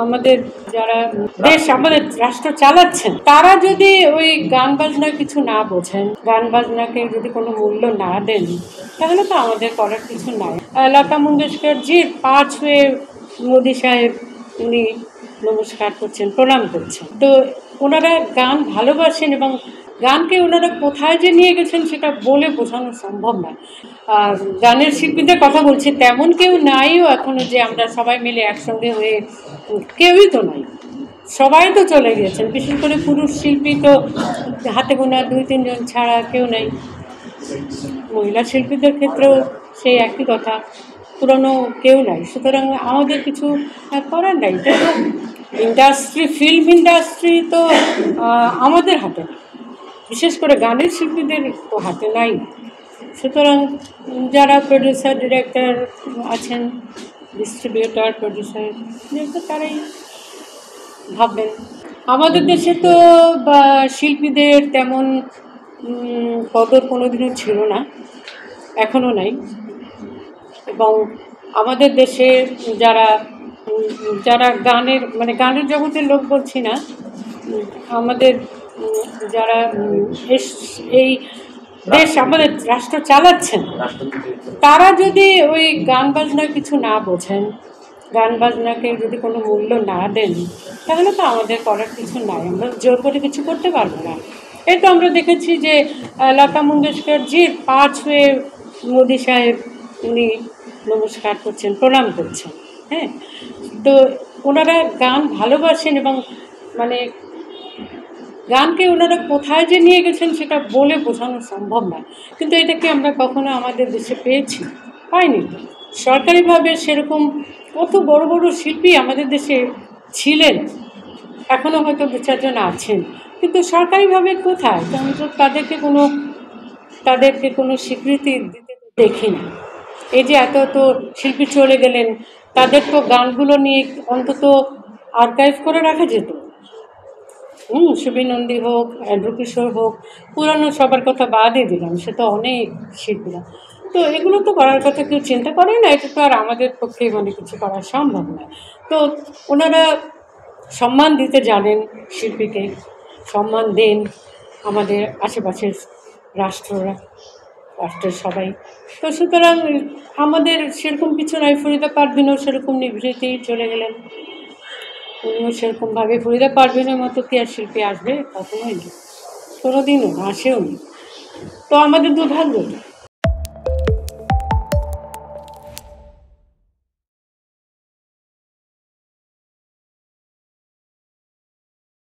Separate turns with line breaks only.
আমাদের যারা আমাদের রাষ্ট্র চালাচ্ছেন তারা যদি ওই গান বাজনা কিছু না বোঝেন, গান বাজনাকে যদি কোনো মূল্য না দেন, তাহলে তো আমাদের করার কিছু নাই। লতা মঙ্গেশকরজির পা ছুঁয়ে মোদি সাহেব উনি নমস্কার করছেন, প্রণাম করছেন। তো ওনারা গান ভালোবাসেন এবং গানকে ওনারা কোথায় যে নিয়ে গেছেন সেটা বলে বোঝানো সম্ভব না। আর গানের শিল্পীদের কথা বলছি, তেমন কেউ নাইও এখনো যে আমরা সবাই মিলে একসঙ্গে হয়ে, কেউই তো নাই, সবাই তো চলে গিয়েছেন। বিশেষ করে পুরুষ শিল্পী তো হাতে গোনা 2-3 জন ছাড়া কেউ নেই। মহিলা শিল্পীদের ক্ষেত্রেও সেই একই কথা, পুরনো কেউ নাই। সুতরাং আমাদের কিছু করার নাই। ইন্ডাস্ট্রি, ফিল্ম ইন্ডাস্ট্রি তো আমাদের হাতে না, বিশেষ করে গানের শিল্পীদের তো হাতে নাই। সুতরাং যারা প্রডিউসার, ডিরেক্টর আছেন, ডিস্ট্রিবিউটর, প্রডিউসার, তারাই ভাববেন। আমাদের দেশে তো শিল্পীদের তেমন কদর কোনোদিনও ছিল না, এখনও নাই। এবং আমাদের দেশে যারা যারা গানের জগতের লোক বলছি না, আমাদের যারা এই আমাদের রাষ্ট্র চালাচ্ছেন, তারা যদি ওই গান বাজনা কিছু না বোঝেন, গান বাজনাকে যদি কোনো মূল্য না দেন, তাহলে তো আমাদের করার কিছু নাই। আমরা জোর করে কিছু করতে পারবো না। এই তো আমরা দেখেছি যে লতা মঙ্গেশকরজির পা ছুঁয়ে মোদি সাহেব উনি নমস্কার করছেন, প্রণাম করছেন। হ্যাঁ, তো ওনারা গান ভালোবাসেন এবং গানকে ওনারা কোথায় যে নিয়ে গেছেন সেটা বলে বোঝানো সম্ভব না। কিন্তু এটাকে আমরা কখনো আমাদের দেশে পেয়েছি? পাইনি। সরকারিভাবে সেরকম কত বড় বড় শিল্পী আমাদের দেশে ছিলেন, এখনও হয়তো 2-4 জন আছেন, কিন্তু সরকারিভাবে কোথায়? তাদেরকে কোনো স্বীকৃতি দিতে দেখি না। এই যে এত শিল্পী চলে গেলেন, তাদের তো গানগুলো নিয়ে অন্তত আর্কাইভ করে রাখা যেত। সুবীর নন্দী হোক, অ্যান্ড্রু কিশোর হোক, পুরানো সবার কথা বাদই দিলাম, সে তো অনেক শিল্পীরা। তো এগুলো তো করার কথা কেউ চিন্তা করে না। এটা তো আর আমাদের পক্ষে কিছু করা সম্ভব নয়। তো ওনারা সম্মান দিতে জানেন, শিল্পীকে সম্মান দেন। আমাদের আশেপাশের রাষ্ট্রের সবাই তো, সুতরাং আমাদের সেরকম কিছু নয়। ফরিদা পারভিনও সেরকম নিভৃতি চলে গেলেন, উনিও সেরকমভাবে। ফরিদা পারভিনের মতো কি আর শিল্পী আসবে? কখনোই না, কোনোদিনও আসেও নি। তো আমাদের দুর্ভাগ্য।